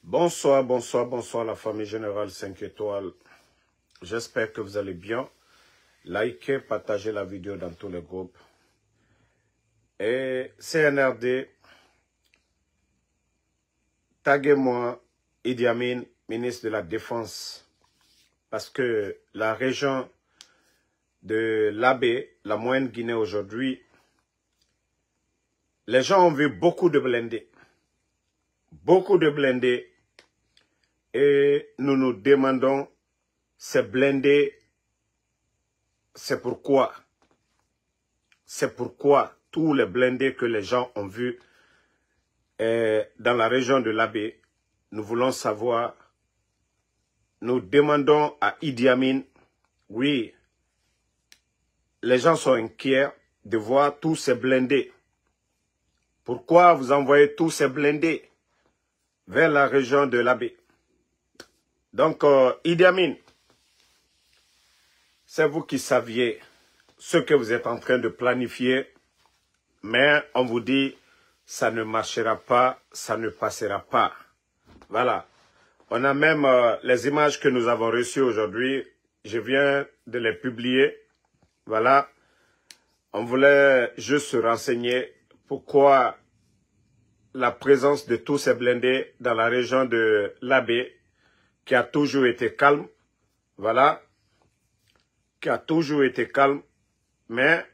Bonsoir, bonsoir, bonsoir la famille générale 5 étoiles. J'espère que vous allez bien. Likez, partagez la vidéo dans tous les groupes. Et CNRD, taguez-moi Idi Amin, ministre de la Défense. Parce que la région de l'Abbé, la moyenne Guinée aujourd'hui, les gens ont vu beaucoup de blindés. Beaucoup de blindés. Et nous nous demandons, ces blindés, c'est pourquoi tous les blindés que les gens ont vus dans la région de l'Abbé, nous voulons savoir, nous demandons à Idi Amin, oui, les gens sont inquiets de voir tous ces blindés. Pourquoi vous envoyez tous ces blindés vers la région de l'Abbé? Donc, Idi Amin, c'est vous qui saviez ce que vous êtes en train de planifier, mais on vous dit, ça ne marchera pas, ça ne passera pas. Voilà. On a même les images que nous avons reçues aujourd'hui, je viens de les publier. Voilà. On voulait juste se renseigner pourquoi la présence de tous ces blindés dans la région de l'Abbé, qui a toujours été calme, voilà, qui a toujours été calme, mais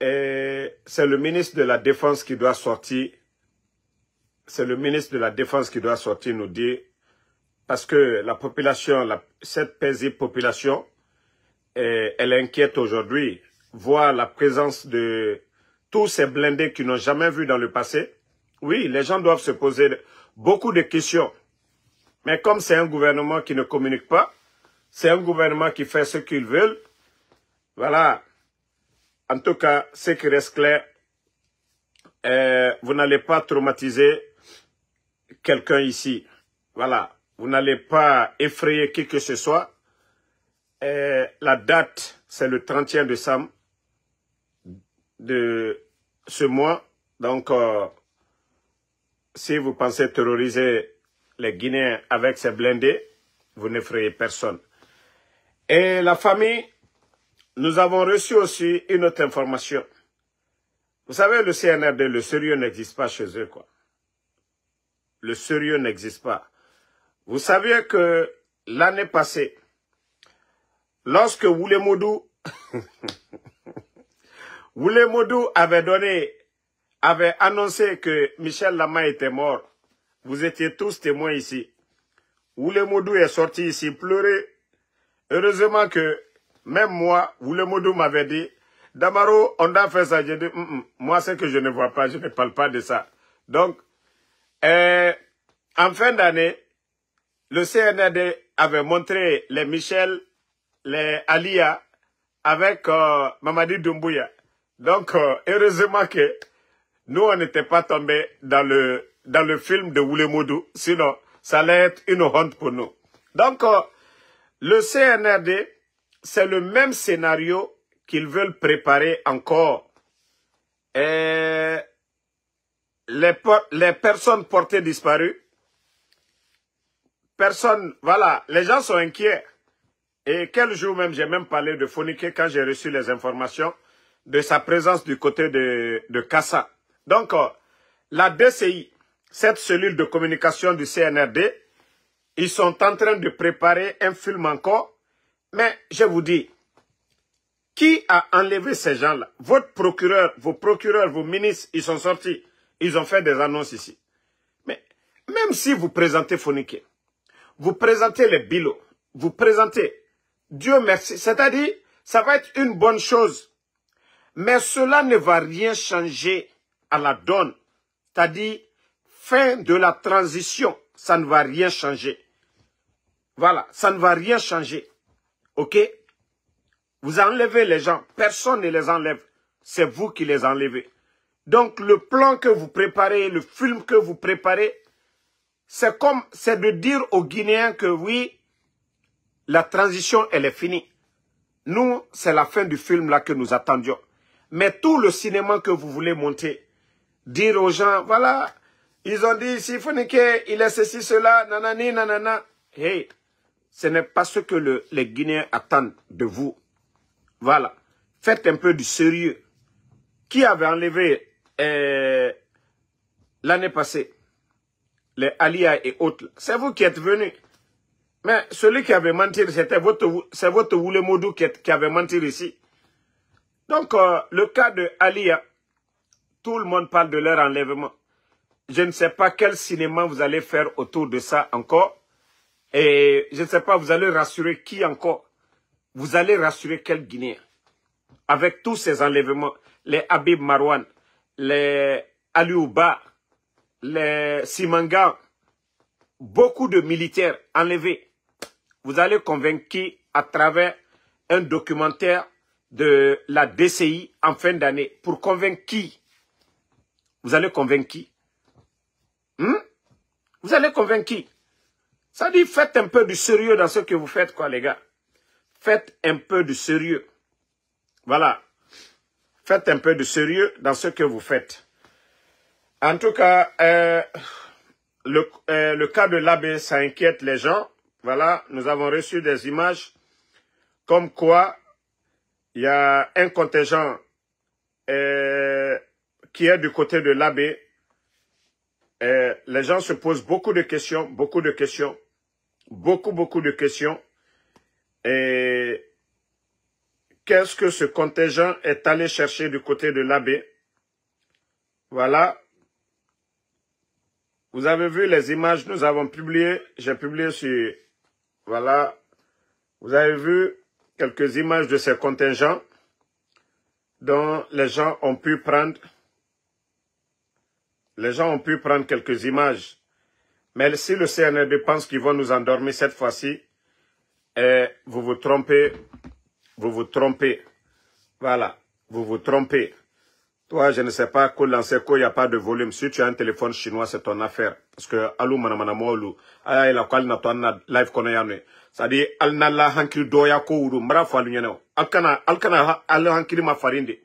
c'est le ministre de la Défense qui doit sortir, c'est le ministre de la Défense qui doit sortir nous dire, parce que la population, cette paisible population, elle inquiète aujourd'hui, voir la présence de tous ces blindés qu'ils n'ont jamais vus dans le passé. Oui, les gens doivent se poser beaucoup de questions. Mais comme c'est un gouvernement qui ne communique pas, c'est un gouvernement qui fait ce qu'il veut, voilà. En tout cas, ce qui reste clair, vous n'allez pas traumatiser quelqu'un ici. Voilà. Vous n'allez pas effrayer qui que ce soit. La date, c'est le 31 décembre de ce mois. Donc, si vous pensez terroriser les Guinéens avec ces blindés, vous n'effrayez personne. Et la famille, nous avons reçu aussi une autre information. Vous savez, le CNRD, le sérieux n'existe pas chez eux, quoi. Le sérieux n'existe pas. Vous saviez que l'année passée, lorsque Wulemodou avait annoncé que Michel Lama était mort, vous étiez tous témoins ici. Wulemodou est sorti ici pleurer. Heureusement que même moi, Wulemodou m'avait dit, Damaro, on a fait ça. J'ai dit, moi, c'est que je ne vois pas, je ne parle pas de ça. Donc, en fin d'année, le CNRD avait montré les Michel, les Alia, avec Mamadi Doumbouya. Donc, heureusement que nous, on n'était pas tombés dans le film de Wulemodou. Sinon, ça allait être une honte pour nous. Donc, le CNRD, c'est le même scénario qu'ils veulent préparer encore. Et les personnes portées disparues, voilà, les gens sont inquiets. Et quel jour même, j'ai même parlé de Fonike quand j'ai reçu les informations de sa présence du côté de Kassa. Donc, la DCI, cette cellule de communication du CNRD, ils sont en train de préparer un film encore. Mais je vous dis, qui a enlevé ces gens-là? Votre procureur, vos ministres, ils sont sortis. Ils ont fait des annonces ici. Mais même si vous présentez Fonike, vous présentez les bilots, vous présentez, Dieu merci, c'est-à-dire, ça va être une bonne chose. Mais cela ne va rien changer à la donne. C'est-à-dire, fin de la transition, ça ne va rien changer. Voilà, ça ne va rien changer. Ok? Vous enlevez les gens, personne ne les enlève. C'est vous qui les enlevez. Donc, le plan que vous préparez, le film que vous préparez, c'est de dire aux Guinéens que oui, la transition, elle est finie. Nous, c'est la fin du film là que nous attendions. Mais tout le cinéma que vous voulez monter, dire aux gens, voilà, Ils ont dit, si Fonike, il est ceci, cela, nanani, nanana. Hey, ce n'est pas ce que les Guinéens attendent de vous. Voilà. Faites un peu du sérieux. Qui avait enlevé l'année passée les Alia et autres? C'est vous qui êtes venus. Mais celui qui avait menti, c'est votre Woulemodou qui avait menti ici. Donc, le cas de Alia, tout le monde parle de leur enlèvement. Je ne sais pas quel cinéma vous allez faire autour de ça encore. Et je ne sais pas, vous allez rassurer qui encore? Vous allez rassurer quel Guinéen? Avec tous ces enlèvements, les Habib Marwan, les Aliouba, les Simanga, beaucoup de militaires enlevés. Vous allez convaincre qui à travers un documentaire de la DCI en fin d'année? Pour convaincre qui? Vous allez convaincre qui? Vous allez convaincre qui? Ça dit, faites un peu du sérieux dans ce que vous faites, quoi, les gars. Faites un peu de sérieux. Voilà. Faites un peu de sérieux dans ce que vous faites. En tout cas, le cas de l'abbé, ça inquiète les gens. Voilà, nous avons reçu des images comme quoi il y a un contingent qui est du côté de l'abbé. Les gens se posent beaucoup de questions, beaucoup de questions. Beaucoup de questions. Et qu'est-ce que ce contingent est allé chercher du côté de l'abbé? Voilà. Vous avez vu les images, nous avons publié, j'ai publié sur... Voilà. Vous avez vu quelques images de ces contingents dont les gens ont pu prendre. Les gens ont pu prendre quelques images. Mais si le CNRD pense qu'ils vont nous endormir cette fois-ci, vous vous trompez. Vous vous trompez. Voilà. Vous vous trompez. Toi, je ne sais pas, il n'y a pas de volume. Si tu as un téléphone chinois, c'est ton affaire. Parce que, alou manamanamoulu, aya la kwal na toana live konayane. C'est-à-dire, al nala hankiri doya ko uru, mara falu nyene. Alkana al hankiri ma farinde.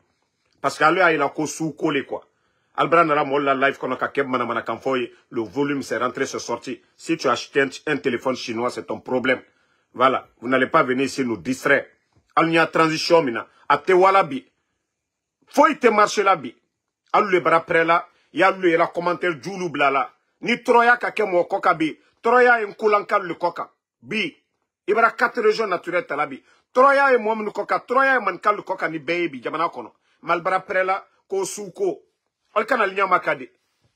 Parce que alu a la ko sou kole quoi. Albra nara molla live kono ka keb manamana kamfoye, le volume c'est rentré, c'est sorti. Si tu achètes un téléphone chinois, c'est ton problème. Voilà. Vous n'allez pas venir ici nous distraire. Al n'y a transition mina. Ate walabi. Faut y te marcher là bi. Alou le bras près là, y a le la commentaire djoulou blala. Ni troya ka ke mo koka bi. Troya en kulankal le koka. Bi. Ibara 4 régions naturelles talabi. Troya en mom koka, troya en mankal le koka ni baby jamana kono. Mal bras près là, ko souko. Alkana nyama kade.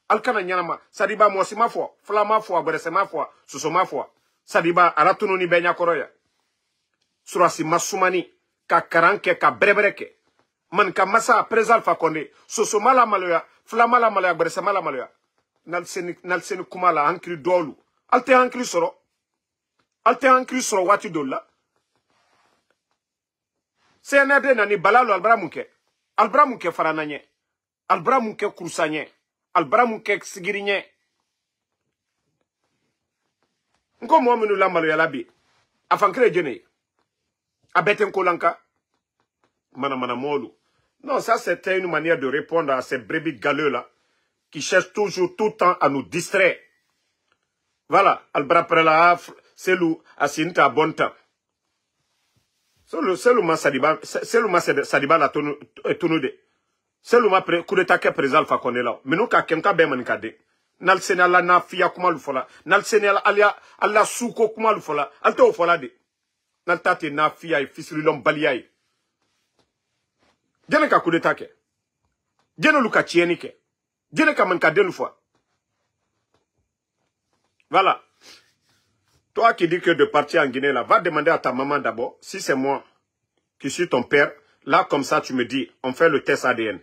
Alkana nyama. Sadiba mo si ma foi. Fla ma foi, brese ma foi. Soso ma foi. Sadiba aratunu ni benya koroya. Surasi masumani. Ka karanke ka brebreke. Man ka masa prezal fa konde soso mala maloya fla mala maloya bresa mala maloya nal seni kumala ankri dolu alte ankri soro wati dolla CNRD nani balalo albramuke farananye albramuke kursanye albramuke sigirinye nko mo menu la maloya labi afankre jene abeten kolanka mana molu. Non, ça c'était une manière de répondre à ces brebis galeux-là qui cherchent toujours tout le temps à nous distraire. Voilà, albra prela c'est lou asinta à bon temps. C'est le sadiba la tonude. C'est le coup d'état que présent fa connaît là. Mais nous ka kenka be manikade. Nal senala na fiya kuma lu fola. Nal senala alla suko kuma lu fola. Alto o fola de. Nal tate na fiya e fisri lom baliyai. Djene ka kudeta ke. Djene luka tieni ke. Djene ka manka delu fois. Voilà. Toi qui dis que de partir en Guinée là, va demander à ta maman d'abord, si c'est moi qui suis ton père, là comme ça tu me dis, on fait le test ADN.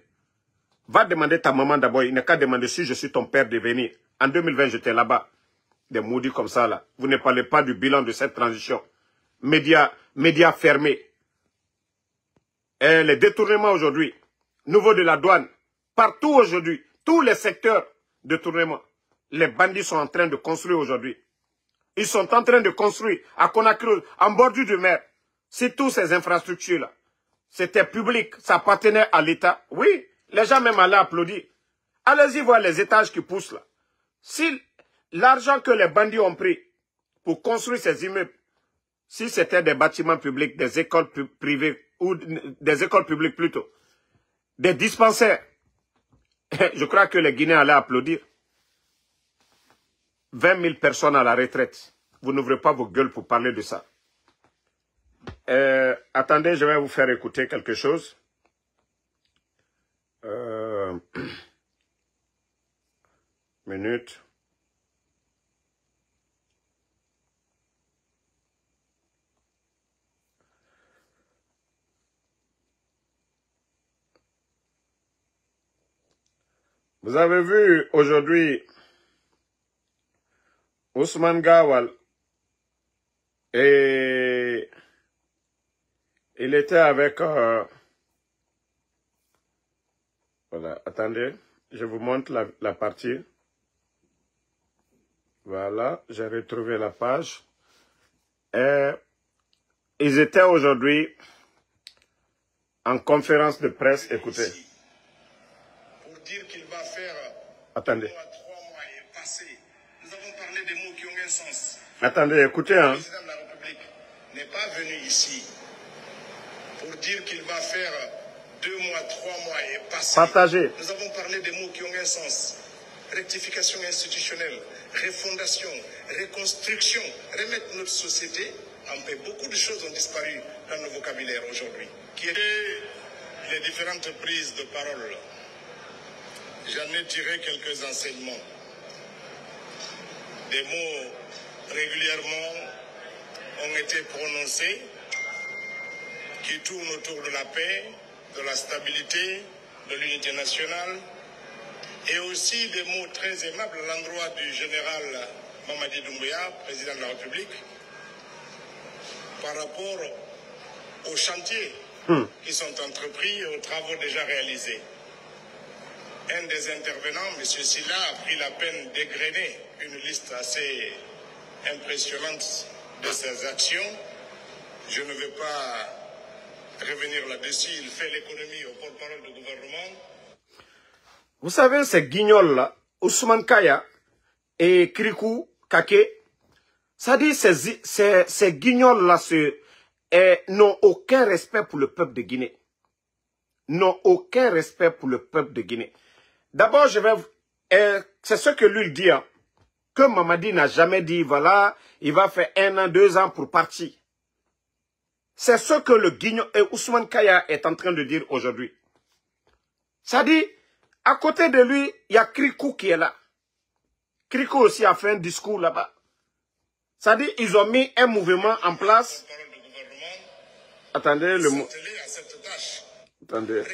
Va demander à ta maman d'abord, il n'a qu'à demander si je suis ton père de venir. En 2020 j'étais là-bas. Des maudits comme ça là. Vous ne parlez pas du bilan de cette transition. Médias fermés. Et les détournements aujourd'hui, nouveau de la douane, partout aujourd'hui, tous les secteurs de détournement, les bandits sont en train de construire aujourd'hui. Ils sont en train de construire à Conakry, en bordure de mer. C'est toutes ces infrastructures-là. C'était public, ça appartenait à l'État. Oui, les gens même allaient applaudir. Allez-y voir les étages qui poussent là. Si l'argent que les bandits ont pris pour construire ces immeubles, si c'était des bâtiments publics, des écoles privées, ou des écoles publiques plutôt, des dispensaires, je crois que les Guinéens allaient applaudir. 20 000 personnes à la retraite. Vous n'ouvrez pas vos gueules pour parler de ça. Attendez, je vais vous faire écouter quelque chose. Minute. Vous avez vu aujourd'hui Ousmane Gawal et il était avec... voilà, attendez, je vous montre la partie. Voilà, j'ai retrouvé la page. Ils étaient aujourd'hui en conférence de presse, écoutez. Pour dire qu'il va faire... Attendez. 3 mois est passé. Nous avons parlé des mots qui ont un sens. Attendez, écoutez. Hein. Le président de la République n'est pas venu ici pour dire qu'il va faire 2 mois, 3 mois est passé. Partagez. Nous avons parlé des mots qui ont un sens. Rectification institutionnelle, refondation, reconstruction, remettre notre société en paix. Beaucoup de choses ont disparu dans nos vocabulaires aujourd'hui. Qui étaient les différentes prises de parole. J'en ai tiré quelques enseignements. Des mots régulièrement ont été prononcés qui tournent autour de la paix, de la stabilité, de l'unité nationale et aussi des mots très aimables à l'endroit du général Mamadi Doumbouya, président de la République, par rapport aux chantiers qui sont entrepris et aux travaux déjà réalisés. Un des intervenants, M. Silla, a pris la peine d'égrener une liste assez impressionnante de ses actions. Je ne vais pas revenir là-dessus. Il fait l'économie au porte-parole du gouvernement. Vous savez, ces guignols-là, Ousmane Kaya et Krikou Kake, ça dit ces guignols-là n'ont aucun respect pour le peuple de Guinée. N'ont aucun respect pour le peuple de Guinée. D'abord, c'est ce que lui dit, hein, que Mamadi n'a jamais dit, voilà, il va faire 1 an, 2 ans pour partir. C'est ce que le guignol et Ousmane Kaya est en train de dire aujourd'hui. Ça dit, à côté de lui, il y a Krikou qui est là. Krikou aussi a fait un discours là-bas. Ça dit, ils ont mis un mouvement en place. Attendez, le mot. Attendez.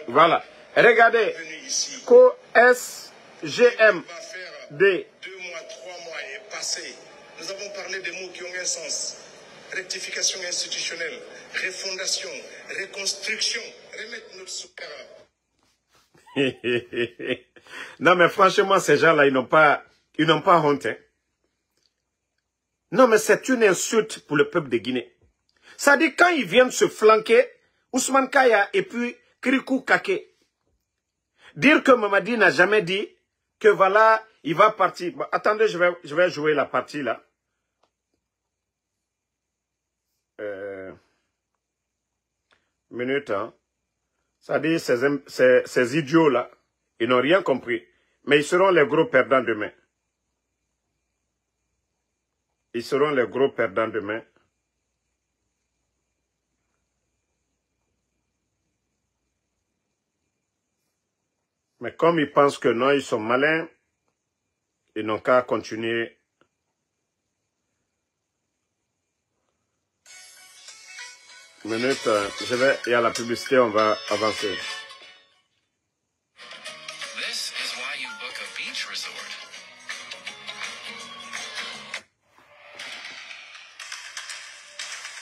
Voilà. Regardez. SGM. 2 mois, 3 mois est passé. Nous avons parlé des mots qui ont un sens. Rectification institutionnelle, refondation, reconstruction, remettre notre soutien. Non, mais franchement, ces gens-là, ils n'ont pas honte. Hein. Non, mais c'est une insulte pour le peuple de Guinée. Ça dit, quand ils viennent se flanquer, Ousmane Kaya et puis Krikou Kake, dire que Mamadi n'a jamais dit que voilà, il va partir. Bon, attendez, je vais jouer la partie là. Minute, hein. Ça dit, ces idiots-là, ils n'ont rien compris. Mais ils seront les gros perdants demain. Ils seront les gros perdants demain. Mais comme ils pensent que non, ils sont malins, ils n'ont qu'à continuer. Minute, il y a la publicité, on va avancer.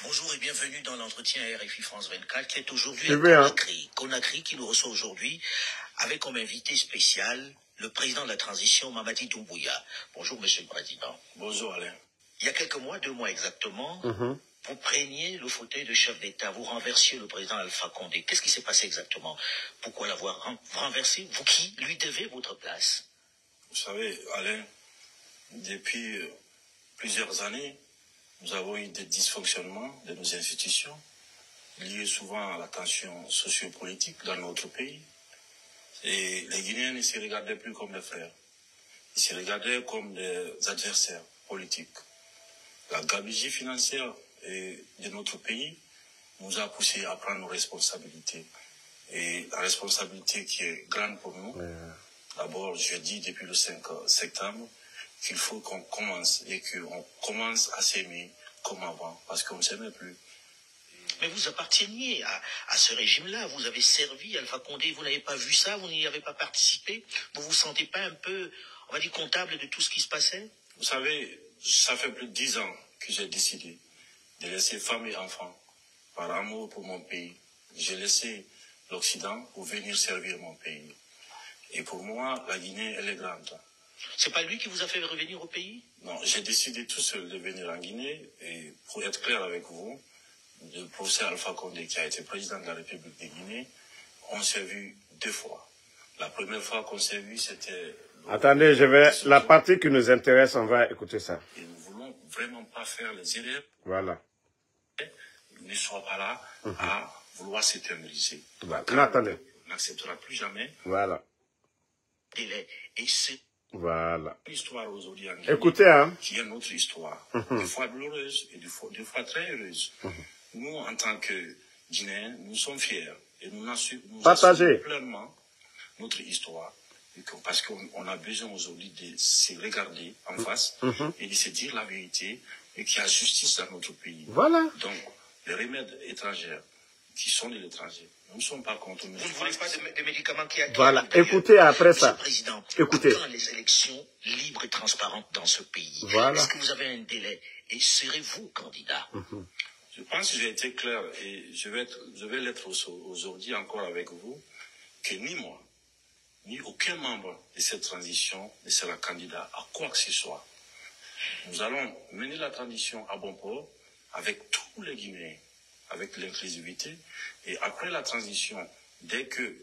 Bonjour et bienvenue dans l'entretien RFI France 24 qui est aujourd'hui à Conakry qui nous reçoit aujourd'hui avec comme invité spécial le président de la transition Mamadi Doumbouya. Bonjour Monsieur le Président. Bonjour Alain. Il y a quelques mois, 2 mois exactement, vous preniez le fauteuil de chef d'État, vous renversiez le président Alpha Condé. Qu'est-ce qui s'est passé exactement? Pourquoi l'avoir renversé? Vous qui lui devez votre place? Vous savez, Alain, depuis plusieurs années, nous avons eu des dysfonctionnements de nos institutions, liés souvent à la tension sociopolitique dans notre pays. Et les Guinéens ne se regardaient plus comme des frères. Ils se regardaient comme des adversaires politiques. La gabegie financière de notre pays nous a poussé à prendre nos responsabilités. Et la responsabilité qui est grande pour nous, d'abord, je dis depuis le 5 septembre, qu'il faut qu'on commence et qu'on commence à s'aimer comme avant, parce qu'on ne s'aimait plus. Mais vous apparteniez à ce régime-là, vous avez servi Alpha Condé, vous n'avez pas vu ça, vous n'y avez pas participé, vous vous sentez pas un peu, on va dire, comptable de tout ce qui se passait? Vous savez, ça fait plus de 10 ans que j'ai décidé de laisser femmes et enfants par amour pour mon pays. J'ai laissé l'Occident pour venir servir mon pays. Et pour moi, la Guinée, elle est grande. C'est pas lui qui vous a fait revenir au pays? Non, j'ai décidé tout seul de venir en Guinée, et pour être clair avec vous, le professeur Alpha Condé, qui a été président de la République de Guinée, on s'est vu 2 fois. La première fois qu'on s'est vu, c'était... Attendez, la partie qui nous intéresse, on va écouter ça. Et nous voulons vraiment pas faire les erreurs. Voilà. Ne soit pas là à vouloir s'éterniser. Voilà. Non, attendez. On n'acceptera plus jamais. Voilà. Et c'est voilà. l'histoire aujourd'hui en Guinée. Écoutez, hein. Qui est notre histoire. Des fois douloureuse et des fois très heureuse. Nous, en tant que Guinéens, nous sommes fiers. Et nous assumons pleinement notre histoire. Parce qu'on a besoin aujourd'hui de se regarder en face et de se dire la vérité et qu'il y a justice dans notre pays. Voilà. Donc, les remèdes étrangers qui sont de l'étranger, nous ne sommes pas contre nous. Vous ne voulez pas de médicaments qui arrivent? Voilà. Écoutez après ça. Monsieur le Président, écoutez. quand les élections libres et transparentes dans ce pays, voilà. est-ce que vous avez un délai et serez-vous candidat? Je pense que j'ai été clair et je vais l'être aujourd'hui encore avec vous, que ni moi, ni aucun membre de cette transition ne sera candidat à quoi que ce soit. Nous allons mener la transition à bon port avec tous les Guinéens, avec l'inclusivité. Et après la transition, dès que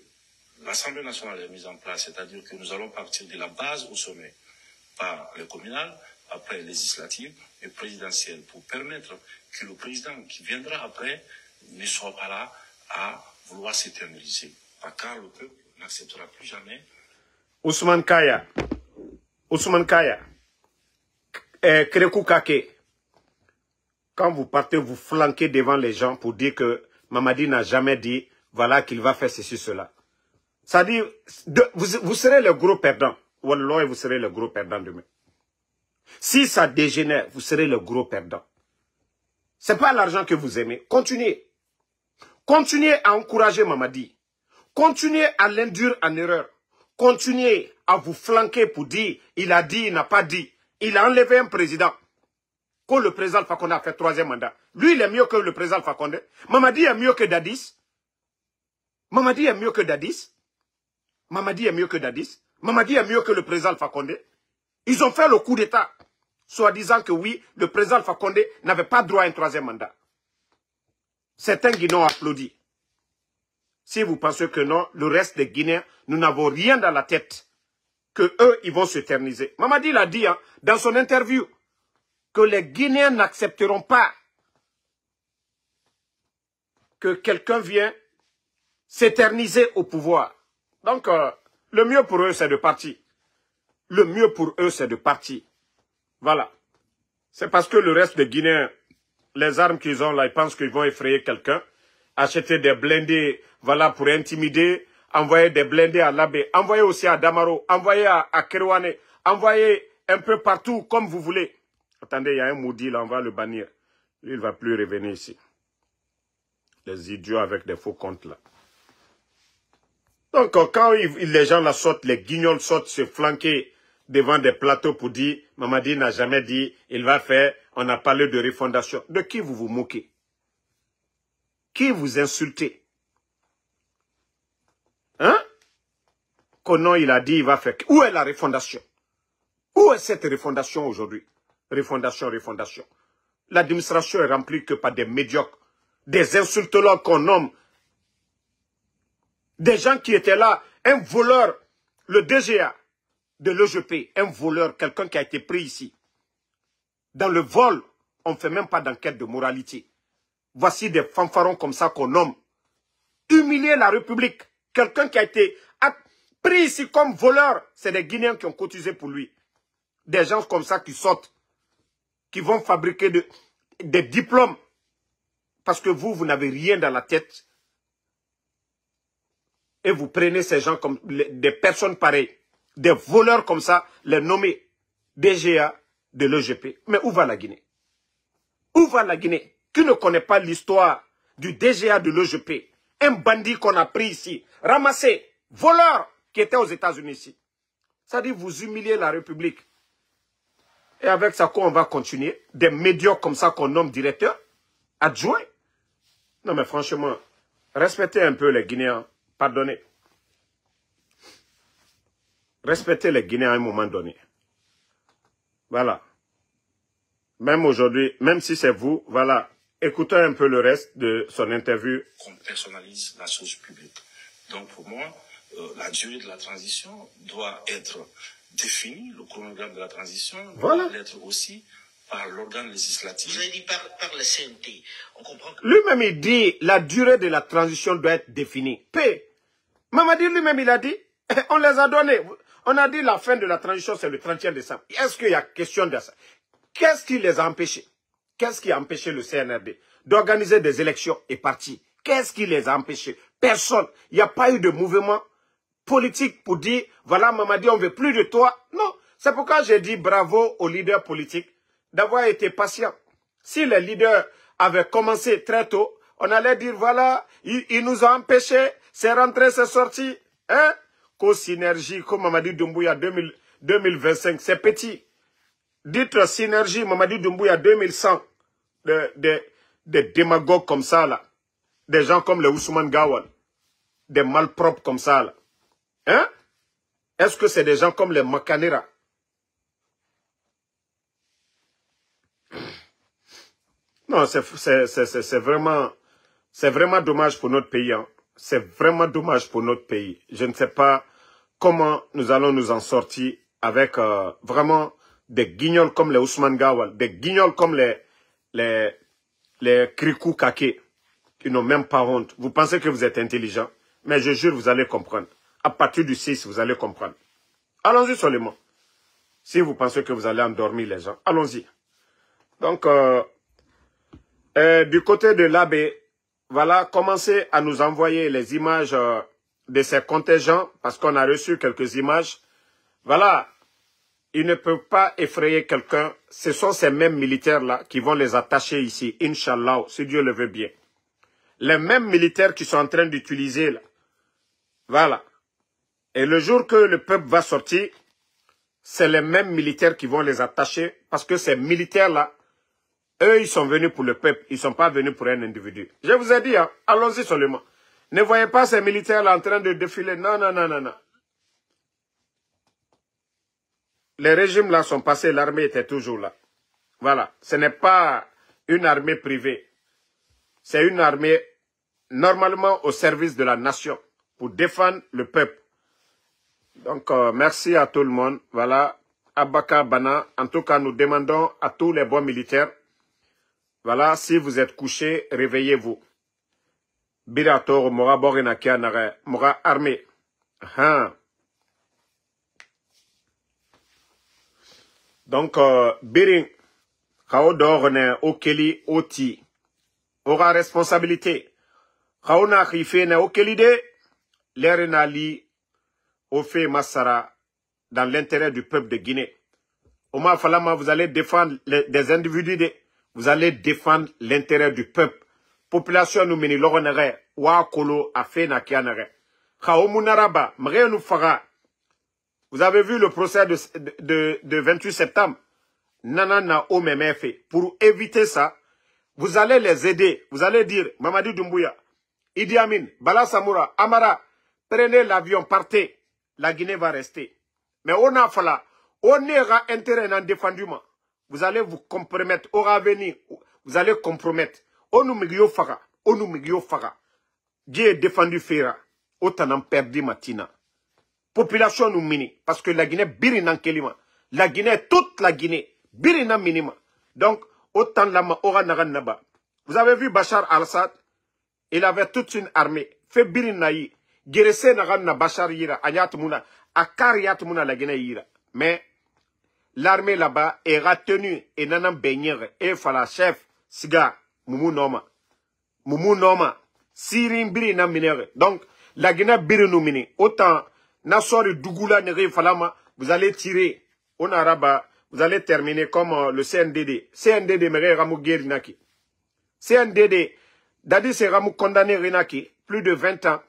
l'Assemblée nationale est mise en place, c'est-à-dire que nous allons partir de la base au sommet, par le communal, après législative et présidentielle, pour permettre que le président qui viendra après ne soit pas là à vouloir s'éterniser. Car le peuple n'acceptera plus jamais. Ousmane Kaya, Kérékou Kake, quand vous partez, vous flanquez devant les gens pour dire que Mamadi n'a jamais dit, voilà qu'il va faire ceci, cela. C'est-à-dire, vous serez le gros perdant. Wallah, vous serez le gros perdant demain. Si ça dégénère, vous serez le gros perdant. C'est pas l'argent que vous aimez. Continuez. Continuez à encourager Mamadi. Continuez à l'induire en erreur. Continuez à vous flanquer pour dire, il a dit, il n'a pas dit. Il a enlevé un président. Quand le président Alpha Condé a fait 3e mandat. Lui, il est mieux que le président Alpha Condé. Mamadi est mieux que Dadis. Mamadi est mieux que Dadis. Mamadi est mieux que Dadis. Mamadi est mieux que le président Alpha Condé. Ils ont fait le coup d'État, soi-disant que oui, le président Alpha Condé n'avait pas droit à un 3e mandat. Certains Guinéens ont applaudi. Si vous pensez que non, le reste des Guinéens, nous n'avons rien dans la tête. Que eux, ils vont s'éterniser. Mamadi l'a dit hein, dans son interview, que les Guinéens n'accepteront pas que quelqu'un vienne s'éterniser au pouvoir. Donc, le mieux pour eux, c'est de partir. Le mieux pour eux, c'est de partir. Voilà. C'est parce que le reste des Guinéens, les armes qu'ils ont là, ils pensent qu'ils vont effrayer quelqu'un, acheter des blindés, voilà, pour intimider, envoyer des blindés à Labé, envoyer aussi à Damaro, envoyer à Kerouane, envoyer un peu partout, comme vous voulez. Attendez, il y a un maudit là, on va le bannir. Lui, il ne va plus revenir ici. Les idiots avec des faux comptes là. Donc, quand les gens là sortent, les guignols sortent se flanquer devant des plateaux pour dire, Mamadi n'a jamais dit, il va faire, on a parlé de refondation. De qui vous vous moquez? Qui vous insultez? Hein? Konon, il a dit, il va faire. Où est la refondation? Où est cette refondation aujourd'hui? Refondation. l'administration est remplie que par des médiocres, des insultologues qu'on nomme, des gens qui étaient là, un voleur, le DGA de l'EGP, un voleur, quelqu'un qui a été pris ici. Dans le vol, on ne fait même pas d'enquête de moralité. Voici des fanfarons comme ça qu'on nomme. Humilier la République. Quelqu'un qui a été pris ici comme voleur, c'est des Guinéens qui ont cotisé pour lui. Des gens comme ça qui sortent, qui vont fabriquer des diplômes. Parce que vous n'avez rien dans la tête. Et vous prenez ces gens comme des personnes pareilles, des voleurs comme ça, les nommer DGA de l'EGP. Mais où va la Guinée? Où va la Guinée? Qui ne connaît pas l'histoire du DGA de l'EGP? Un bandit qu'on a pris ici, ramassé, voleur, qui était aux États-Unis ici. Ça dit vous humiliez la République. Et avec ça, quoi, on va continuer? Des médiocres comme ça qu'on nomme directeur, adjoint. Non mais franchement, respectez un peu les Guinéens. Pardonnez. Respectez les Guinéens à un moment donné. Voilà. Même aujourd'hui, même si c'est vous, voilà. Écoutez un peu le reste de son interview. Qu'on personnalise la chose publique. Donc pour moi, la durée de la transition doit être définie, le chronogramme de la transition doit l'être aussi par l'organe législatif. Vous avez dit par la CNT. On comprend que... Lui-même, il dit la durée de la transition doit être définie. P. Mamadi lui-même, il a dit, on les a donnés. On a dit la fin de la transition, c'est le 31 décembre. Est-ce qu'il y a question de ça? Qu'est-ce qui les a empêchés? Qu'est-ce qui a empêché le CNRD d'organiser des élections et partis? Qu'est-ce qui les a empêchés? Personne. Il n'y a pas eu de mouvement politique pour dire, voilà, Mamadi, on ne veut plus de toi. Non. C'est pourquoi j'ai dit bravo aux leaders politiques d'avoir été patients. Si les leaders avaient commencé très tôt, on allait dire, voilà, ils nous ont empêchés, c'est rentré, c'est sorti. Hein? Co-synergie, comme Mamadi Doumbouya 2025, c'est petit. Dites synergie, Mamadi Doumbouya 2100, des démagogues comme ça, là. Des gens comme les Ousmane Gawal, des malpropres comme ça, là. Hein? Est-ce que c'est des gens comme les Makanera? Non, c'est vraiment dommage pour notre pays. Hein. C'est vraiment dommage pour notre pays. Je ne sais pas comment nous allons nous en sortir avec vraiment des guignols comme les Ousmane Gawal, des guignols comme les Krikou Kake, qui n'ont même pas honte. Vous pensez que vous êtes intelligent, mais je jure, vous allez comprendre. À partir du 6, vous allez comprendre. Allons-y seulement. Si vous pensez que vous allez endormir les gens, allons-y. Donc, du côté de l'abbé, voilà, commencez à nous envoyer les images de ces contingents, parce qu'on a reçu quelques images. Voilà, ils ne peuvent pas effrayer quelqu'un. Ce sont ces mêmes militaires-là qui vont les attacher ici, Inch'Allah, si Dieu le veut bien. Les mêmes militaires qui sont en train d'utiliser là. Voilà. Et le jour que le peuple va sortir, c'est les mêmes militaires qui vont les attacher, parce que ces militaires-là, eux, ils sont venus pour le peuple, ils ne sont pas venus pour un individu. Je vous ai dit, hein, allons-y seulement. Ne voyez pas ces militaires-là en train de défiler. Non, non, non, non, non. Les régimes là sont passés, l'armée était toujours là. Voilà. Ce n'est pas une armée privée. C'est une armée normalement au service de la nation pour défendre le peuple. Donc, merci à tout le monde. Voilà. Abaka Bana. En tout cas, nous demandons à tous les bons militaires. Voilà. Si vous êtes couchés, réveillez-vous. Birator, Mora Borenakia, Mora armée. Donc, Biring, Kao Dorne, Okeli, Oti, aura responsabilité. Kao na Rife, ne Okeli de, l'Erenali, Ofe Massara, dans l'intérêt du peuple de Guinée. Oma Falama, vous allez défendre des individus, vous allez défendre l'intérêt du peuple. Population nous meni l'oronere, wa kolo, afe na kianere. Kao Munaraba, mre nous fara. Vous avez vu le procès de 28 septembre. Nanana Omemefe. Pour éviter ça, vous allez les aider. Vous allez dire, Mamadi Doumbouya, Idi Amin, Bala Samoura, Amara, prenez l'avion, partez. La Guinée va rester. Mais on a fallu, on ira intérêt dans le défendement. vous allez vous compromettre. Au avenir, vous allez compromettre. Onu migio faga. Onu migio faga. Dieu est défendu Fera. Autant en perdu matina. Population nous mini. Parce que la Guinée, birinan kelima. La Guinée, toute la Guinée, birinan minima. Donc, autant lama ora naran naba. Vous avez vu Bachar al-Assad? Il avait toute une armée. Fait birinayi. Gerese naran na Bachar yira. Anyat muna. Akar yat muna la Guinée yira. Mais, l'armée là-bas est retenue. Et nanam benyere. Et fala chef. Siga. Moumou Noma. Moumou Noma. Sirin birina minere. Donc, la Guinée birinou mini. Autant, Nassori Dougoula Nere Falama, vous allez tirer au Naraba, vous allez terminer comme le CNDD. CNDD Mere Ramou Guerinaki. CNDD, Dadi c'est Ramou condamné Rinaki, plus de 20 ans.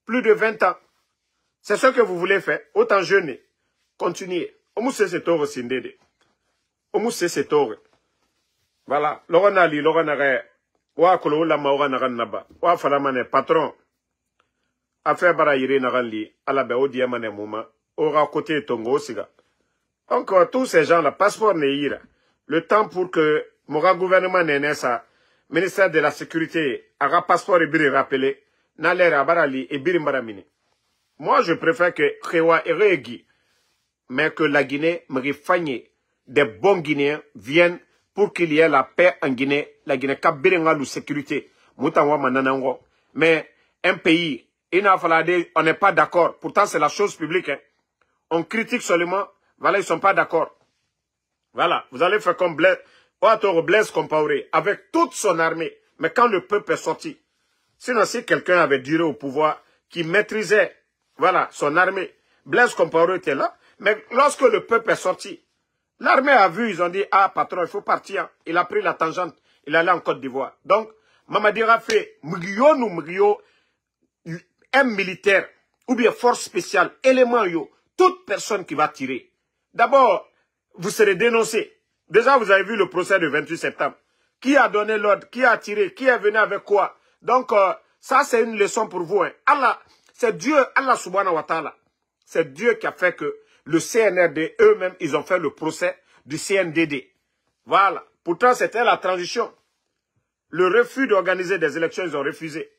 Plus de 20 ans. C'est ce que vous voulez faire. Autant jeûner. Continuez. Omu c'est cet or CNDD. Omu c'est cet or. Voilà. Loranali, Loranare. Wa Kolo Lama Oranaran Naba. Wa Falamane, patron. Affaire bara yire naranli, ala be odi amane mouma, aura côté tongo siga. Encore tous ces gens, là, passeport ne ira. Le temps pour que mon gouvernement n'ait ça, ministère de la sécurité, aura passeport et biri rappelé, n'allait à barali et biri maramini. Moi, je préfère que Krewa et Régi, mais que la Guinée me rifagne, des bons Guinéens viennent pour qu'il y ait la paix en Guinée, la Guinée kabirenga la sécurité, moutanwa mananango. Mais un pays, on n'est pas d'accord. Pourtant, c'est la chose publique. Hein. On critique seulement. Voilà, ils ne sont pas d'accord. Voilà, vous allez faire comme Blaise Compaoré, avec toute son armée. Mais quand le peuple est sorti, sinon si quelqu'un avait duré au pouvoir, qui maîtrisait, voilà, son armée, Blaise Compaoré était là. Mais lorsque le peuple est sorti, l'armée a vu, ils ont dit, ah patron, il faut partir. Il a pris la tangente, il allait en Côte d'Ivoire. Donc, Mamadi Rafé, Mugio, un militaire, ou bien force spéciale, élément yo, toute personne qui va tirer. D'abord, vous serez dénoncé. Déjà, vous avez vu le procès du 28 septembre. Qui a donné l'ordre? Qui a tiré? Qui est venu avec quoi? Donc, ça, c'est une leçon pour vous. Hein. Allah, c'est Dieu, Allah subhanahu wa ta'ala. C'est Dieu qui a fait que le CNRD, eux-mêmes, ils ont fait le procès du CNDD. Voilà. Pourtant, c'était la transition. Le refus d'organiser des élections, ils ont refusé.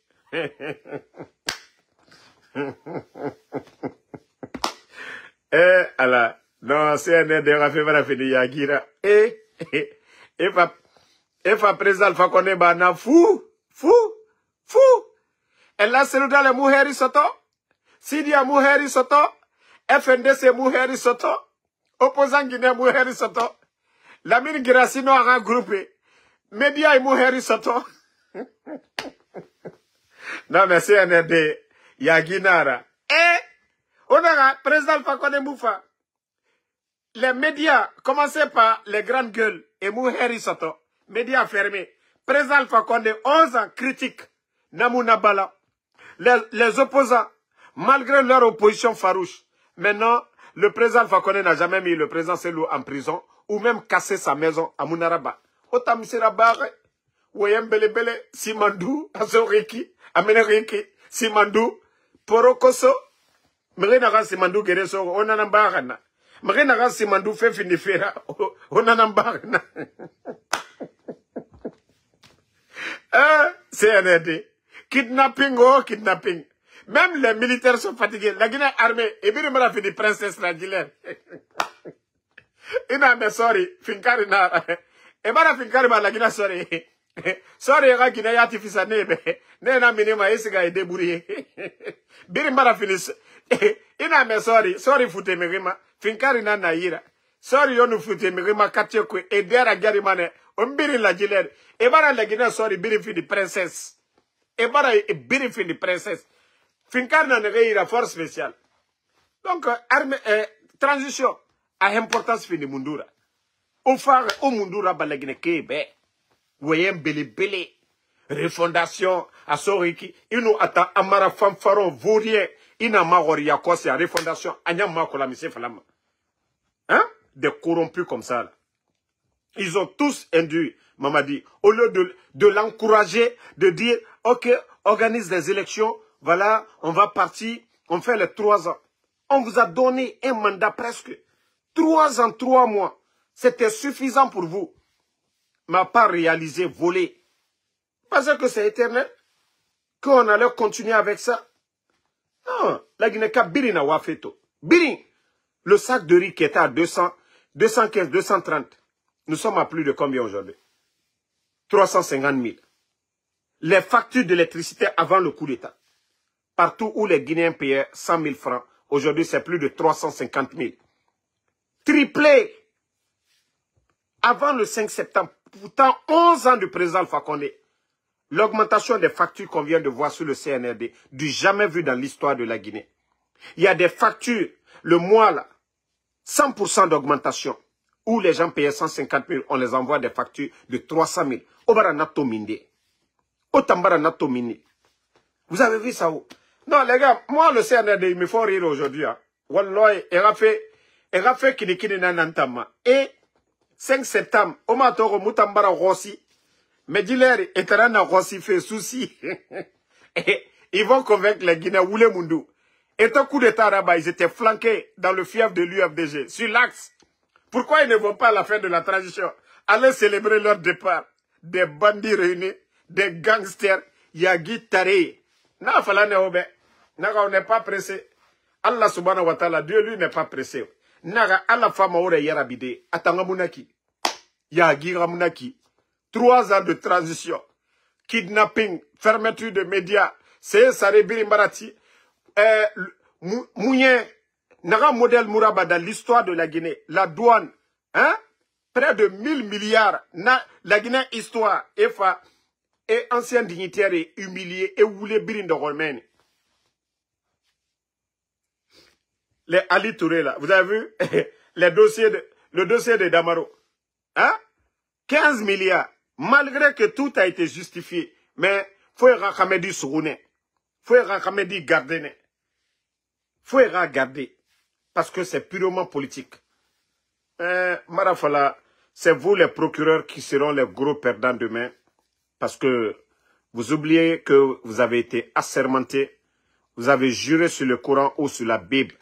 Allah, non, CNRD a fait mal de Yagira. Fa président Alpha Condé bana fou. Elle a celui dans les Mouheri Soto. Sidia Mouheri Soto. FNDC Mouheri Soto. Opposant Guinée Mouheri Soto. Lamine Girasino a regroupé. Média et Mouheri Soto. Non, mais CNRD, Yaginara. On a président Alpha Condé Moufa. Les médias, commencez par les grandes gueules et Mouheri Soto. Médias fermés. Président Alpha Condé, 11 ans, critique. Namouna Bala. Les opposants, malgré leur opposition farouche. Maintenant, le président Alpha Condé n'a jamais mis le président Selou en prison ou même cassé sa maison à Mounaraba. Otam Sirabare, Woyem Belebele, Simandou, Azoriki, Ameneriki, Simandou, Porokoso, Mrenaran Simandou Gereso, Onanambarana. Mrenaran Simandou fait finifera, Onanambarana. CNRD. Kidnapping, oh, kidnapping. Même les militaires sont fatigués. La Guinée armée, et bien, il m'a fait des princesses fragilères. Ina me sorry, Finkari na. E bara Finkari ma la Guinée sorry. Sorry, la Guinée yati fisa nebe. Ne na minima esiga e deburi. Biri mbara finis. Ina me sorry, sorry fute mirima. Finkari na naira. Sorry yonu fute mirima katye kwe. E dera gari mane. Ombiri la Guinée. E bara la Guinée sorry, biri fi di princesse. Et bara e biri fin de princesse. Finkar na negeira force spéciale. Donc, transition a importance fin de mundura. Au phare, au mundura balagine kebe. Voyez bele. Refondation, à Soriki. Inu ata amara fanfaro vaurien. Ina marori yakosi à refondation. Anyam makola mise falama. Hein? Des corrompus comme ça, là. Ils ont tous induit, Mamadi, au lieu de l'encourager, de dire, ok, organise des élections, voilà, on va partir, on fait les 3 ans. On vous a donné un mandat presque 3 ans, 3 mois. C'était suffisant pour vous. Mais pas réalisé, volé. Parce que c'est éternel. Qu'on allait continuer avec ça. Non, la Guinée-Cap, Biri na wafeto. Biri, le sac de riz qui était à 200, 215, 230. Nous sommes à plus de combien aujourd'hui? 350 000. Les factures d'électricité avant le coup d'État. Partout où les Guinéens payaient 100 000 francs, aujourd'hui c'est plus de 350 000. Triplé. Avant le 5 septembre, pourtant 11 ans du président Alpha Condé, l'augmentation des factures qu'on vient de voir sur le CNRD, du jamais vu dans l'histoire de la Guinée. Il y a des factures, le mois là, 100% d'augmentation, où les gens payaient 150 000, on les envoie des factures de 300 000. Obaranato Minde. Otambaranato Minde. Vous avez vu ça où? Non les gars, moi le CNRD, il me faut rire aujourd'hui. Hein. Wallah, il a fait kinikini nanantama. Et 5 septembre, Omatoro Mutambara Rossi, Mediler et Tarana Rossi fait souci. Et ils vont convaincre les Guinéens Oulé Mundu. Et un coup d'état là-bas, ils étaient flanqués dans le fief de l'UFDG, sur l'axe. Pourquoi ils ne vont pas à la fin de la transition aller célébrer leur départ? Des bandits réunis, des gangsters, Yagi Tare. Na falane obe. Naga on n'est pas pressé. Allah subhanahu wa ta'ala, Dieu lui n'est pas pressé. Naga Allah fama ore yarabide. Atanga munaki. Yagi ramunaki. 3 ans de transition. Kidnapping, fermeture de médias. C'est Sarébiri Mbarati. Mounien. Naga modèle Mouraba dans l'histoire de la Guinée. La douane. Hein? Près de 1000 milliards. La Guinée histoire. Et anciens dignitaires et humiliés et voulaient birin de Romaine. Les Ali Touré là, vous avez vu le dossier de Damaro. Hein? 15 milliards. Malgré que tout a été justifié. Mais faut rakamedi sourouné. Faut rakamedi garder. Faut regarder. Parce que c'est purement politique. Marafala, c'est vous les procureurs qui seront les gros perdants demain. Parce que vous oubliez que vous avez été assermenté, vous avez juré sur le Coran ou sur la Bible.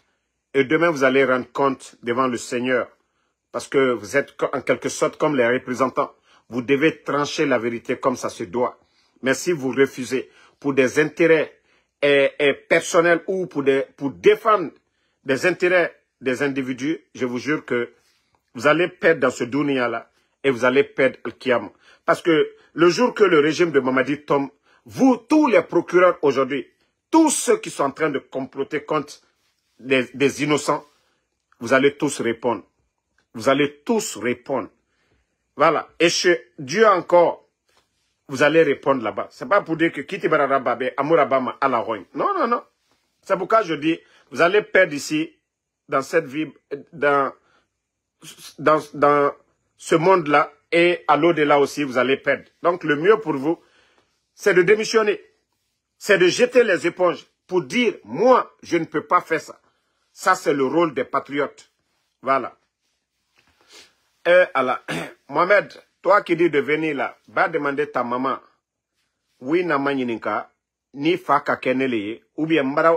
Et demain, vous allez rendre compte devant le Seigneur. Parce que vous êtes en quelque sorte comme les représentants. Vous devez trancher la vérité comme ça se doit. Mais si vous refusez pour des intérêts personnels ou pour défendre des intérêts des individus, je vous jure que vous allez perdre dans ce dunya-là et vous allez perdre Al-Qiyam. Parce que le jour que le régime de Mamadi tombe, vous, tous les procureurs aujourd'hui, tous ceux qui sont en train de comploter contre des innocents, vous allez tous répondre. Vous allez tous répondre. Voilà. Et chez Dieu encore, vous allez répondre là-bas. C'est pas pour dire que Kitibara Babe, Amourabama, à la rogne. Non, non, non. C'est pourquoi je dis, vous allez perdre ici, dans cette vie, dans ce monde-là, et à l'au-delà aussi, vous allez perdre. Donc, le mieux pour vous, c'est de démissionner. C'est de jeter les éponges pour dire, moi, je ne peux pas faire ça. Ça, c'est le rôle des patriotes. Voilà. Et alors, Mohamed, toi qui dis de venir là, va demander ta maman, oui, na manininka, ni fa ka kenele, ou bien mbara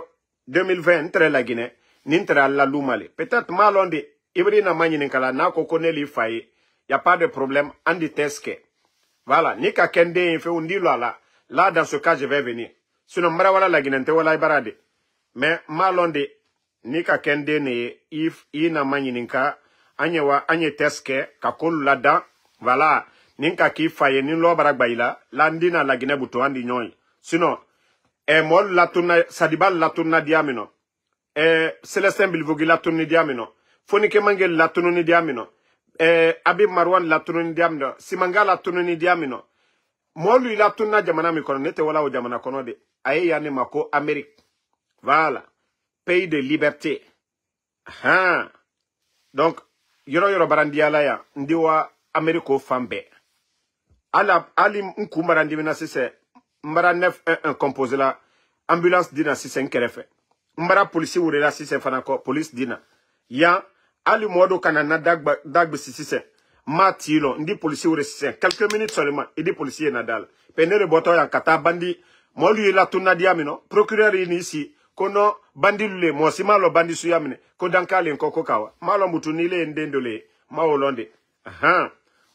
2020, entre la Guinée, n'intra la lumale. Peut-être malonde, ibri na manininka la, na kokoneli faye. Il n'y a pas de problème, on dit teske. Voilà, ni ka kende infe undi là, là, dans ce cas, je vais venir. Sinon, mbara wala la Guinée, wala ibarade. Mais malonde, ni ka kende ne, if, ina manininka, anye teske, kakolu là-dedans, voilà, ninka ki faye, nin lo baragbaila, landina la Guinée buto andi nyoy. Sinon, mol la tourna, sadibal la tourna diamino, Célestin Bilvogi la tourna diamino, Fonike Mangel la tourna diamino, Abib Marwan la tourna diamino, Simanga la tourna diamino, molu la tourna jamana mi kono, nete wala o jamana kono de, aye yane mako Amérique. Voilà, pays de liberté. Ah. Donc, yoro barandiala ya, ndiwa Américo Fambe. Ali mkumbarandi mina sise, mbara 911 composé la, ambulance dina sise nkerefe. Mbara polisi wure la sise fanako, police dina. Ya, ali modo kanana dagbe sise, ma tilo, ndi polisi wure sise, quelques minutes seulement, idi polisi nadal. Penere boto ya kata bandi, molu la tuna diamino, procureur ini ici, kono bandi lule, mo si malo bandi suyamine, ko dankale nkoko kawa, malo mutunile ndendole, ma olonde.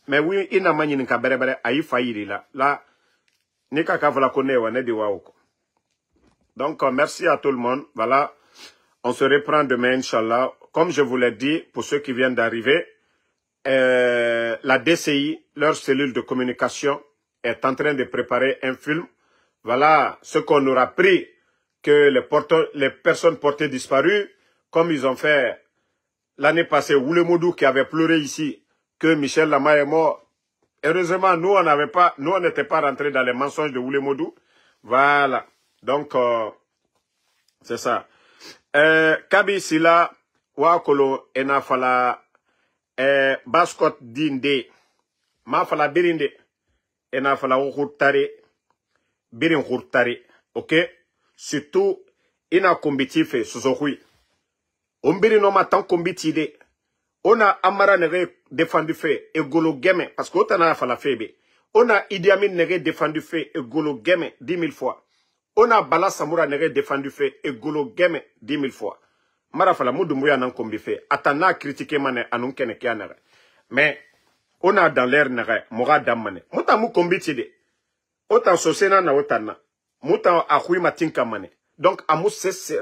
Mais oui, il n'a pas de cabere, a failli là. Là, ni kaka la connaît, on est de waouko. Donc, merci à tout le monde. Voilà. On se reprend demain, Inch'Allah. Comme je vous l'ai dit, pour ceux qui viennent d'arriver, la DCI, leur cellule de communication, est en train de préparer un film. Voilà ce qu'on aura pris que les personnes portées disparues, comme ils ont fait l'année passée, Oulemodou qui avait pleuré ici, que Michel Lama est mort. Heureusement, nous, on n'était pas rentrés dans les mensonges de Oulemodou. Voilà. Donc, c'est ça. Kabi Sila, Wakolo, Enafala, Baskot Dinde, Mafala Birinde, Enafala Urtare, Birin Urtare, ok? Surtout, ina combitif, Suzohui. Ombiri no matan combitide. On a Amara nere défendu fait et Golo Geme, parce qu'on a fait la febe. On a Idi Amin nere défendu fait et Golo Geme 10 000 fois. On a Bala Samoura nere défendu fait et Golo Geme 10 000 fois. Marafala Moudumbuya nan kombi fait. Atana critiqué mané anun kene kianere. Mais, on a dans l'air nere, mora damane. Mouta mou combitide. Autant sosena na otana. Mouta ahui matinka mané. Donc, amou sese.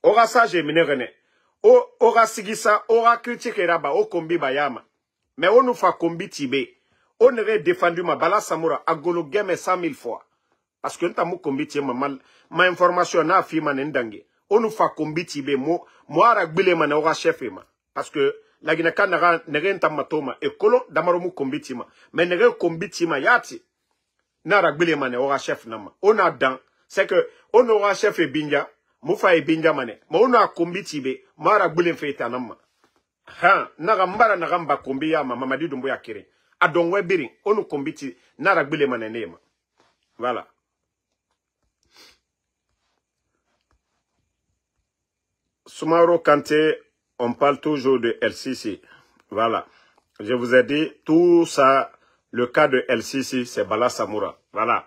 Ora sa je mine rene. Ora sigisa, ora critique raba, o kombi bayama. Mais on nous fait kombi tibé. On aurait défendu ma bala samoura à golo game 100 000 fois. Parce que nous kombi tibé ma information na fi manendange. On nous fait kombi tibé mo ara gbile mana ora chef ma. Parce que la ginaka nere ntamatoma e kolo damaro mu kombi tima. Mais nere kombi tima yati. Nara gbile mana ora chef nama. On a dans c'est que on aura chef et binja. Moufa e binja mane. Ma ono a kombi tibe. Mara gulen feita nama. Naga mbara naga mba kombi ya ma. Mamadi dumbo ya kire. Adonwe birin. Ono kombi ti. Nara gulen mane nema. Voilà. Soumaro Kanté, on parle toujours de LCC. Voilà. Je vous ai dit, tout ça, le cas de LCC, c'est Bala Samoura. Voilà.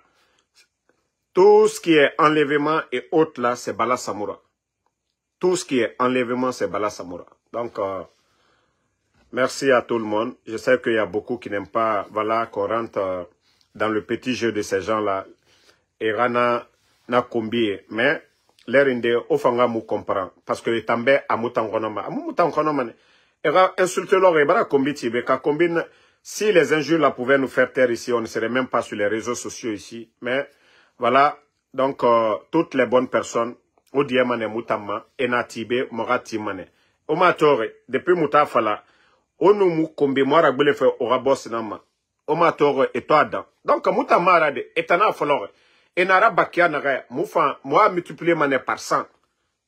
Tout ce qui est enlèvement et autres là, c'est Bala Samoura. Tout ce qui est enlèvement, c'est Bala Samoura. Donc, merci à tout le monde. Je sais qu'il y a beaucoup qui n'aiment pas, voilà, qu'on rentre dans le petit jeu de ces gens-là. Et Rana n'a combi. Mais, l'air indé, au fanga mou comprend. Parce que les tambés à moutangonoma. À moutangonoma, et insulter leur et bara combi tibé. Car combine, si les injures là pouvaient nous faire taire ici, on ne serait même pas sur les réseaux sociaux ici. Mais, voilà, donc toutes les bonnes personnes, Odiemane Moutama, Enatibe, Moratimane. Omatore, depuis Moutafala, Onu Moukombi, Mora Belefe, Orabos Nama. Omatore et toi Adam. Donc Moutama de Etana Folore. Enara Bakianare, Moufa, moi multiplié mané par 100.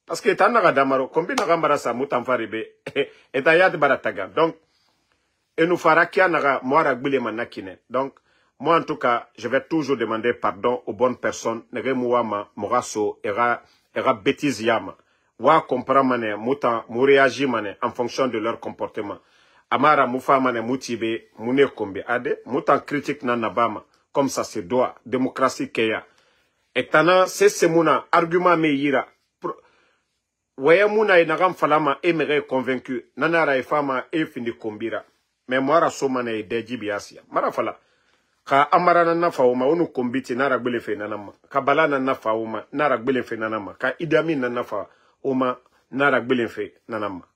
Parce que Etana Damaro, combien Rambara sa Moutamfaribe, et Ayad Barataga. Donc, et nous fera Kianara, Mora Bele Manakine. Donc, moi, en tout cas, je vais toujours demander pardon aux bonnes personnes. Nere mouama, moraso, era bêtise yama. Wa comprend mané, moutan, mou réagit mané, en fonction de leur comportement. Amara moufa mané, moutibe, mouné kombe. Ade, moutan critique nanabama. Comme ça se doit. Démocratie keya. Et tana, c'est mouna, argument me yira. Waya mouna et nagam falama, et me convaincu. Nanara et fama, et fini kombira. Mais moi, so mané, deji biasia. Marafala. Ka amara na nafauma onu kombiti nara gbele fe nanama. Ka bala na nafauma nara gbele fe nanama. Ka idami na nafauma nara gbele fe nanama.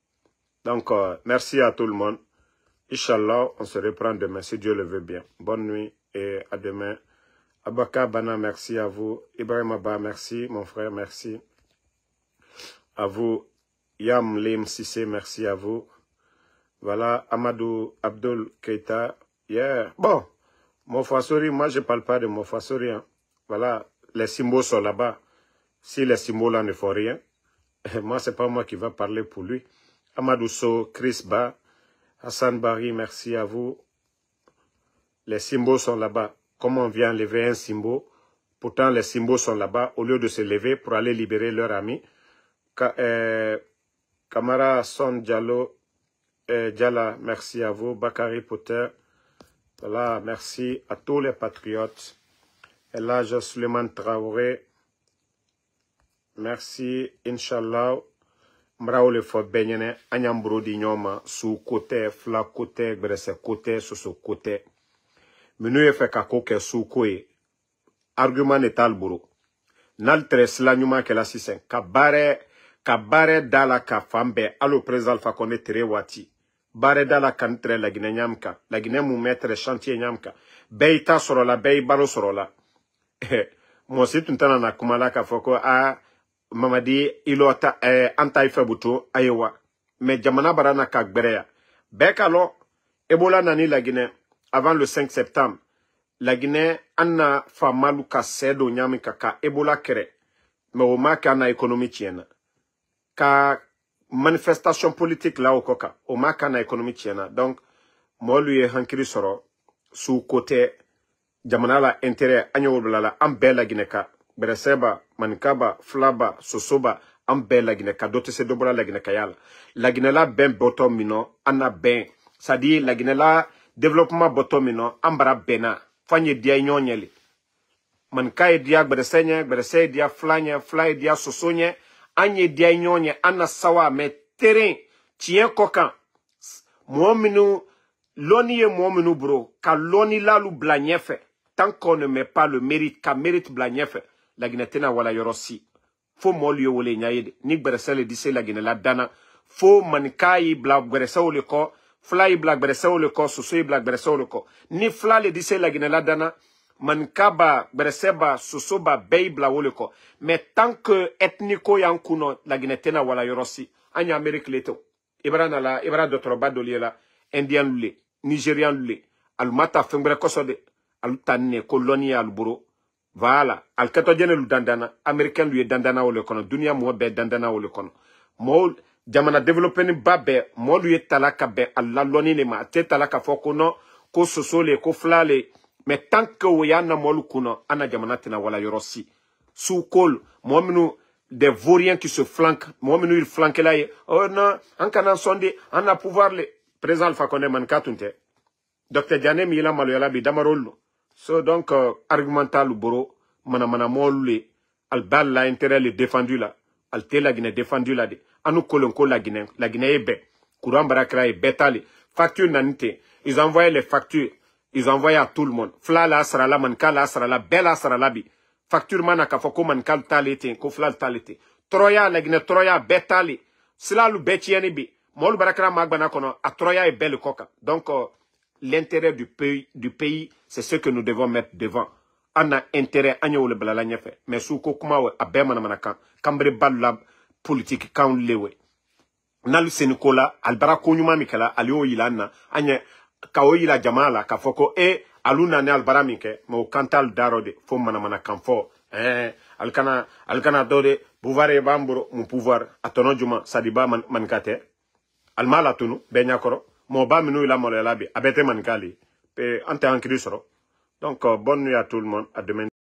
Donc, merci à tout le monde. Inch'Allah, on se reprend demain si Dieu le veut bien. Bonne nuit et à demain. Abaka Bana, merci à vous. Ibrahim Abba, merci. Mon frère, merci. À vous. Yam Lim Sissé, merci à vous. Voilà, Amadou Abdul Keita. Yeah. Bon. Mofasori, moi je ne parle pas de Mofasori. Hein. Voilà, les symboles sont là-bas. Si les symboles là ne font rien, moi c'est pas moi qui va parler pour lui. Amadou So, Chris Ba, Hassan Bari, merci à vous. Les symboles sont là-bas. Comment on vient lever un symbole? Pourtant les symboles sont là-bas au lieu de se lever pour aller libérer leur ami. Kamara Son Diallo, Diala, merci à vous. Bakari Potter. Voilà, merci à tous les patriotes. Et là, Suleiman Traoré. Merci, Inch'Allah. mbraole fo benyene anyambro di nyoma su côté fla côté grese côté soso côté menu e fe ka koke su koe argument etal buru nal tres la nyuma ke la sisen ka bare dala ka fambe alo président Alpha Condé tere wati bare dala kan tre la Guinée nyamka la Guinée mu mettre chantier nyamka beita soro la bei balo soro la mo situntana na kumala ka foko a Mamadi ilota antai febuto ayewa mais jamana barana ka gbereya bekalo Ebola nani la Guinée avant le 5 septembre la Guinée anna famalu ka sedo nyami ka Ebola kere mais o ma ka na économie tiena ka manifestation politique la o koka o ma ka na économie tiena donc mo lui hankiri soro sous côté jamana la intérêt anyo la am bela Guinée ka Bereseba, Mankaba, Flaba, Sosoba, Ambe la Guinée, Dote se dobola la Guinée Kayala. La Guinée la ben bottom mino, anna ben. C'est-à-dire la Guinée la développement bottom mino, ambara bena. Fanye dia nyonyeli. Manka dia berese dia fly dia sosonye, anye dia nyonye, anna sawa me terrain, tien kokan. Mwominu, loni ye mwominu bro, ka loni la lu blanyefe. Tant qu'on ne met pas le mérite, ka mérite blanyefe. La Guinée tena wala yorosi. Fo molu yo wole nyayede. Nik beresele dise la Guinée la dana. Fo mankai blag berese ole ko. Fly blag berese ole ko. Sosoy blag berese ole ko. Ni fla le dise la Guinée la dana. Mankaba bereseba sosoba bay bla ole ko. Mais tant que ethniko yankuno la Guinée tena wala yorosi. Anya Amérique leto. Ibra dotroba doliela. Indien lule. Nigérian lule. Almata fengbre kosode. Alutane kolonie alburo. Voilà, alkato jene lu dandana, américain lui dandana ou le kono, dunia mo be dandana ou le kono. Mo jamana développé ni babe, mo lui talaka be alla loni le ma te talaka foko no, ko sosole, ko flale, mais tant que oyana mo lu kuno, ana jamana tina wala yorosi. Sous col, mo minu des vauriens qui se flanquent, mo minu il flanque là, oh non, en canan sonde, on a pouvoir le président Alpha Condé man katunte. Dr. Diané Mila Maloyala bi damarolo. So donc argumental boro mana molule al bal la intérêt le défendu là al té la Guinée défendu là de anu kolonko la Guinée ebe courant barakra e betali facture nanite ils envoyaient les factures ils envoyaient à tout le monde fla la sara la manka la sara la bella sara la bi facture mana ka foko mankal talete ko fla talete troya la Guinée troya betali sila lu betieni bi mol barakra magbana kono a troya e belle coca donc l'intérêt du pays, c'est ce que nous devons mettre devant. On a intérêt à nous le blaler fait. Mais sous kokuma a bemana manaka, cambre balla politique quand lewe. Nalu senikola, albara konyuma mikala, alio ilana, anya kao ila jamala, kafoko e aluna ne albara mike, mo kantal darode, fo manamana kanfo. Alkana dode, bouvare bamburo, mon pouvoir, atonojuma, sadiba mankate. Almala tunu, benyakoro. Mon bas menu la molé labi, abete mankali, pe ante ankri soro. Donc bonne nuit à tout le monde, à demain.